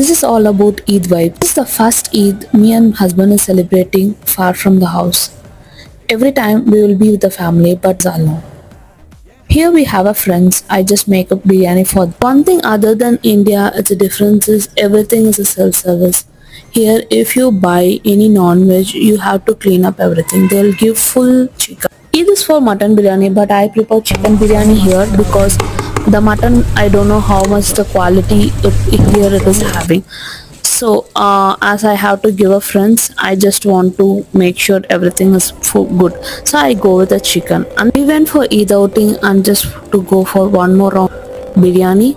This is all about Eid vibe. This is the first Eid me and husband is celebrating far from the house. Every time we will be with the family, but alone. Here we have a friends. I just make a biryani for them. One thing other than India, it's a difference is everything is a self-service. Here, if you buy any non-veg, you have to clean up everything. They'll give full chicken. Eid is for mutton biryani, but I prepare chicken biryani here because the mutton, I don't know how much the quality here it is having. So as I have to give a friends, I just want to make sure everything is good. So I go with the chicken, and we went for Eid outing and just to go for one more round biryani.